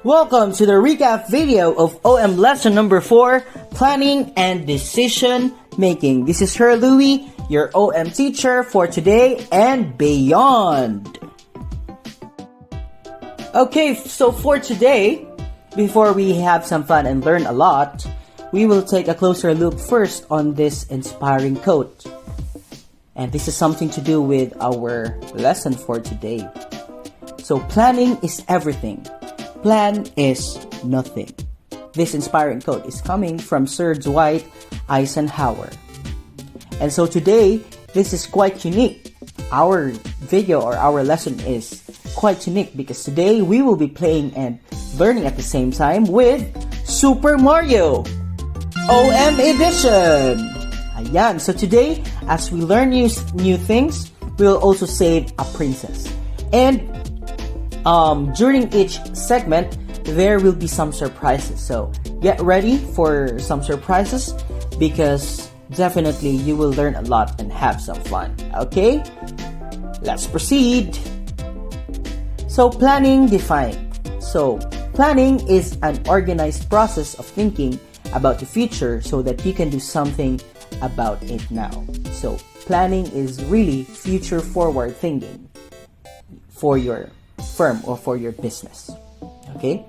Welcome to the recap video of OM lesson number 4, Planning and Decision Making. This is Her Louie, your OM teacher for today and beyond. Okay, so for today, before we have some fun and learn a lot, we will take a closer look first on this inspiring quote. And this is something to do with our lesson for today. So planning is everything. Plan is nothing. This inspiring quote is coming from Sir Dwight Eisenhower. And so today, this is quite unique. Our video or our lesson is quite unique because today we will be playing and learning at the same time with Super Mario OM Edition. Ayan. So today, as we learn new things, we will also save a princess. And during each segment, there will be some surprises. So get ready for some surprises because definitely you will learn a lot and have some fun. Okay? Let's proceed. So planning defined. So planning is an organized process of thinking about the future so that you can do something about it now. So planning is really future forward thinking for your firm or for your business. Okay?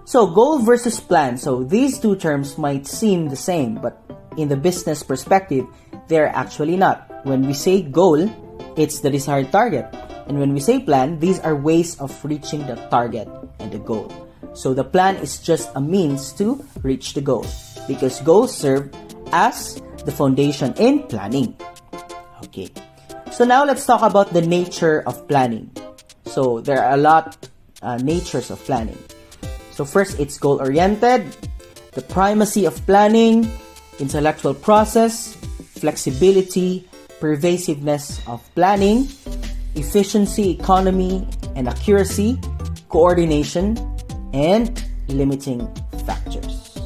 So goal versus plan. So these two terms might seem the same, but in the business perspective, they're actually not. When we say goal, it's the desired target. And when we say plan, these are ways of reaching the target and the goal. So the plan is just a means to reach the goal because goals serve as the foundation in planning. Okay. So now let's talk about the nature of planning. So there are a lot natures of planning. So first, it's goal-oriented, the primacy of planning, intellectual process, flexibility, pervasiveness of planning, efficiency, economy, and accuracy, coordination, and limiting factors.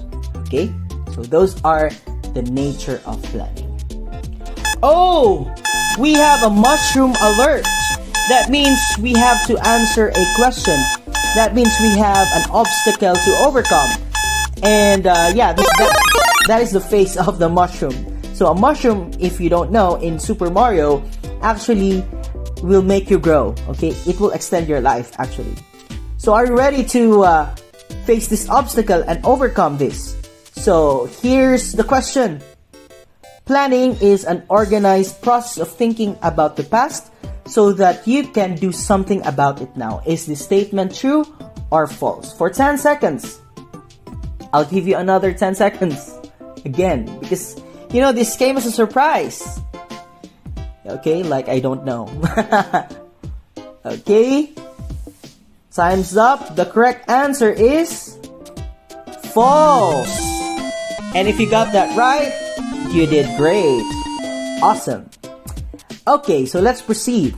Okay? So those are the nature of planning. Oh! We have a mushroom alert! That means we have to answer a question. That means we have an obstacle to overcome. And that is the face of the mushroom. So a mushroom, if you don't know, in Super Mario, actually will make you grow. Okay? It will extend your life, actually. So are you ready to face this obstacle and overcome this? So here's the question. Planning is an organized process of thinking about the past so that you can do something about it now. Is this statement true or false? For 10 seconds. I'll give you another 10 seconds. Again, because, this came as a surprise. Okay, like I don't know. Okay. Time's up. The correct answer is false. And if you got that right, you did great. Awesome. Okay, so let's proceed.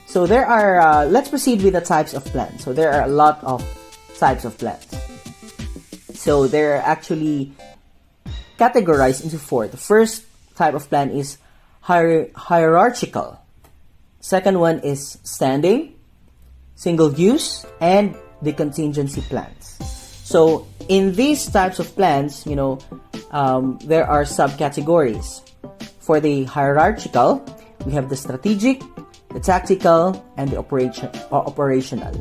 So there are, let's proceed with the types of plans. So there are a lot of types of plans. So they're actually categorized into 4. The first type of plan is hierarchical. Second one is standing, single use, and the contingency plans. So in these types of plans, there are subcategories. For the hierarchical, we have the strategic, the tactical, and the operational.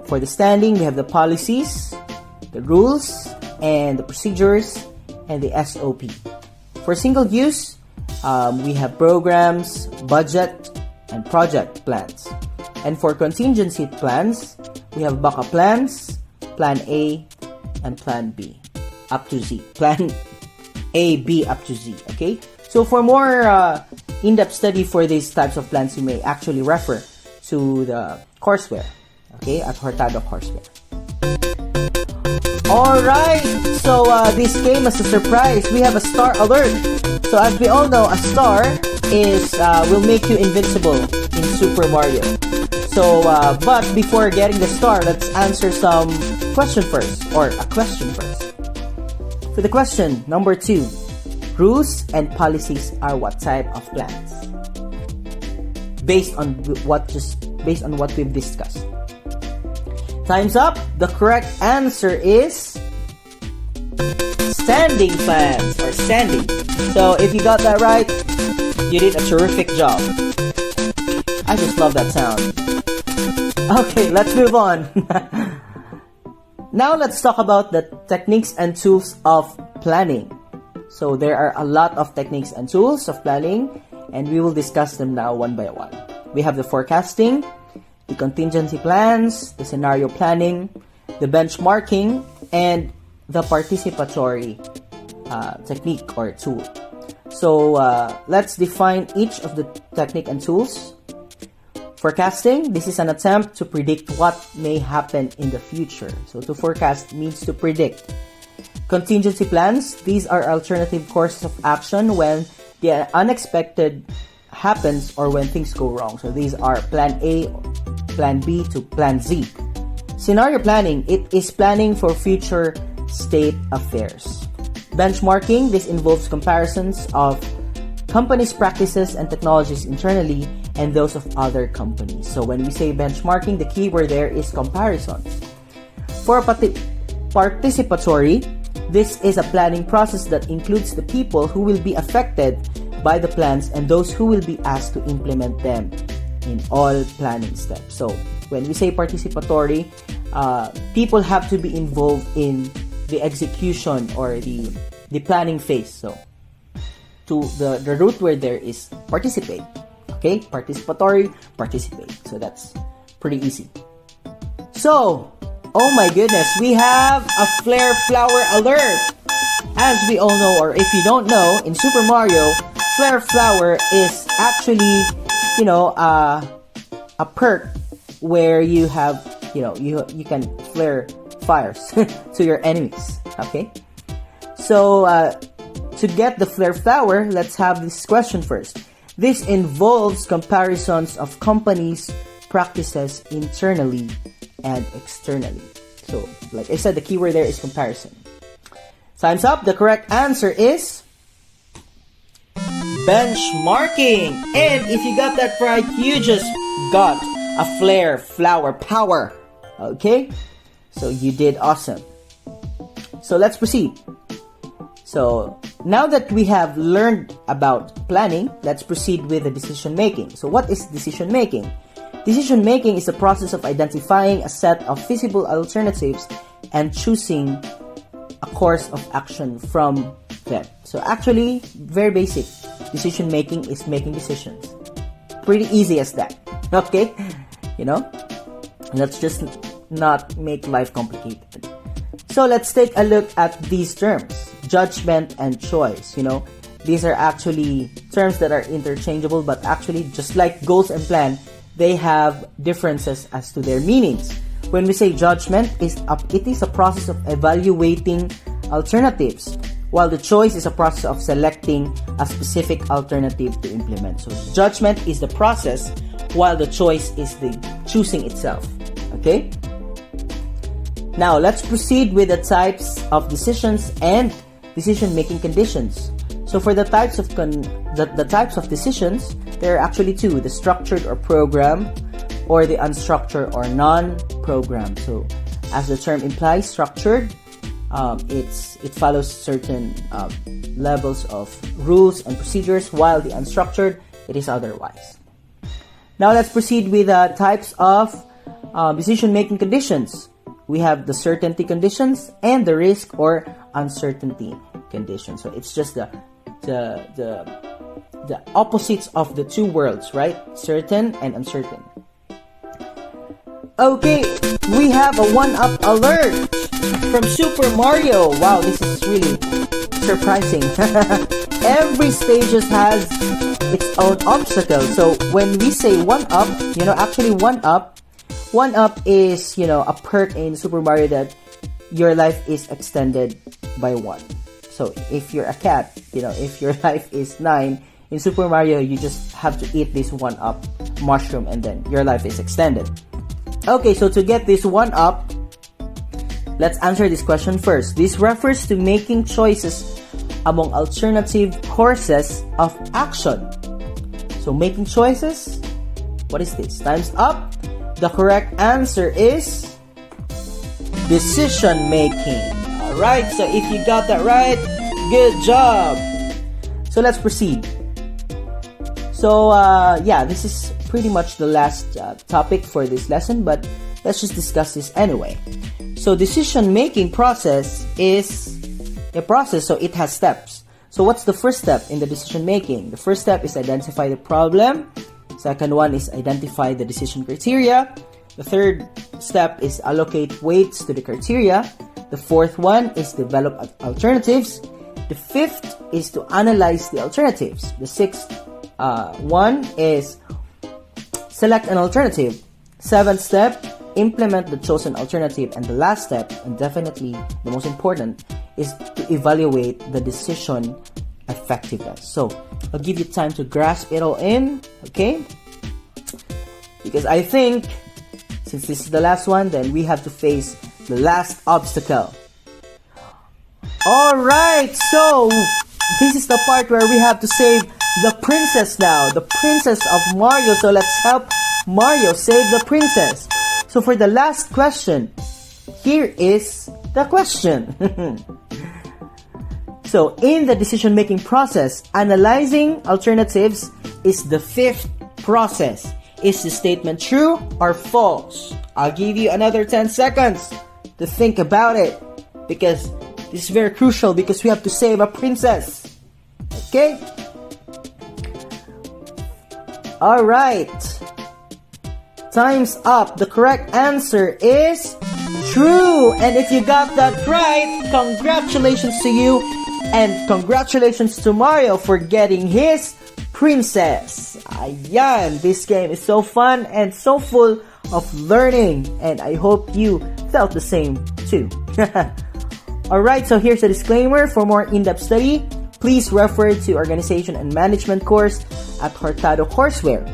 For the standing, we have the policies, the rules, and the procedures, and the SOP. For single use, we have programs, budget, and project plans. And for contingency plans, we have backup plans, Plan A, and Plan B, up to Z. Plan A, B, up to Z, okay? So for more in-depth study for these types of plans, you may actually refer to the courseware, okay, at Hurtado Courseware. Alright, so this came as a surprise. We have a star alert. So as we all know, a star will make you invincible in Super Mario. So, but before getting the star, let's answer some question first, or a question first. For the question, number 2, rules and policies are what type of plans? Based on what we've discussed. Time's up. The correct answer is standing plans or standing. So if you got that right, you did a terrific job. I just love that sound. Okay, let's move on. Now let's talk about the techniques and tools of planning. So there are a lot of techniques and tools of planning, and we will discuss them now one by one. We have the forecasting, the contingency plans, the scenario planning, the benchmarking, and the participatory technique or tool. So let's define each of the technique and tools. Forecasting, this is an attempt to predict what may happen in the future. So to forecast means to predict. Contingency plans, these are alternative courses of action when the unexpected happens or when things go wrong. So these are plan A, plan B to plan Z. Scenario planning, it is planning for future state affairs. Benchmarking, this involves comparisons of companies' practices and technologies internally and those of other companies. So when we say benchmarking, the keyword there is comparisons. For participatory, this is a planning process that includes the people who will be affected by the plans and those who will be asked to implement them in all planning steps. So when we say participatory, people have to be involved in the execution or the planning phase. So the root word there is participate. Okay, participatory, participate. So that's pretty easy. So, oh my goodness, we have a flare flower alert. As we all know, or if you don't know, in Super Mario, flare flower is actually, a perk where you have, you can flare fires to your enemies. Okay, so to get the flare flower, let's have this question first. This involves comparisons of companies' practices internally and externally. So, like I said, the keyword there is comparison. Time's up. The correct answer is benchmarking. And if you got that right, you just got a flare flower power. Okay? So you did awesome. So let's proceed. So now that we have learned about planning, let's proceed with the decision making. So what is decision making? Decision making is the process of identifying a set of feasible alternatives and choosing a course of action from them. So actually, very basic. Decision making is making decisions. Pretty easy as that. Okay? Let's just not make life complicated. So let's take a look at these terms. Judgment and choice. These are actually terms that are interchangeable, but actually, just like goals and plan, they have differences as to their meanings. When we say judgment, it is a process of evaluating alternatives, while the choice is a process of selecting a specific alternative to implement. So judgment is the process, while the choice is the choosing itself. Okay? Now, let's proceed with the types of decisions and decision-making conditions. So for the types of the types of decisions, there are actually two: the structured or program, or the unstructured or non-program. So as the term implies, structured, it follows certain levels of rules and procedures, while the unstructured, it is otherwise. Now let's proceed with the types of decision-making conditions. We have the certainty conditions and the risk or uncertainty conditions. So it's just the opposites of the two worlds, right? Certain and uncertain. Okay, we have a 1-up alert from Super Mario. Wow, this is really surprising. Every stage has its own obstacle. So when we say 1-up, actually 1-up is, a perk in Super Mario that your life is extended by 1. So if you're a cat, if your life is 9, in Super Mario, you just have to eat this 1-up mushroom and then your life is extended. Okay, so to get this 1-up, let's answer this question first. This refers to making choices among alternative courses of action. So making choices, what is this? Time's up. The correct answer is decision making. Alright, so if you got that right, good job. So let's proceed. So yeah, this is pretty much the last topic for this lesson, but let's just discuss this anyway. So decision making process is a process, so it has steps. So what's the first step in the decision making? The first step is identify the problem. Second one is identify the decision criteria. The third step is allocate weights to the criteria. The fourth one is develop alternatives. The fifth is to analyze the alternatives. The sixth one is select an alternative. Seventh step, implement the chosen alternative. And the last step, and definitely the most important, is to evaluate the decision effectiveness. So I'll give you time to grasp it all in, okay? Because I think since this is the last one, then we have to face the last obstacle. Alright, so this is the part where we have to save the princess now, the princess of Mario. So let's help Mario save the princess. So for the last question, here is the question. So in the decision-making process, analyzing alternatives is the fifth process. Is the statement true or false? I'll give you another 10 seconds to think about it, because this is very crucial, because we have to save a princess. Okay? Alright. Time's up. The correct answer is true. And if you got that right, congratulations to you. And congratulations to Mario for getting his princess. Ayan, this game is so fun and so full of learning. And I hope you felt the same too. Alright, so here's a disclaimer. For more in-depth study, please refer to Organization and Management course at Hurtado Courseware.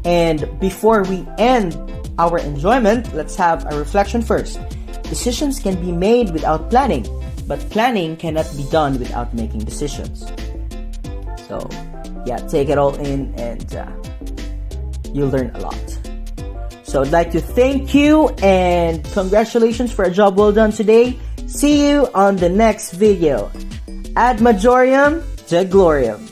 And before we end our enjoyment, let's have a reflection first. Decisions can be made without planning, but planning cannot be done without making decisions. So, yeah, take it all in and you'll learn a lot. So I'd like to thank you and congratulations for a job well done today. See you on the next video. Ad majorem, de gloriam.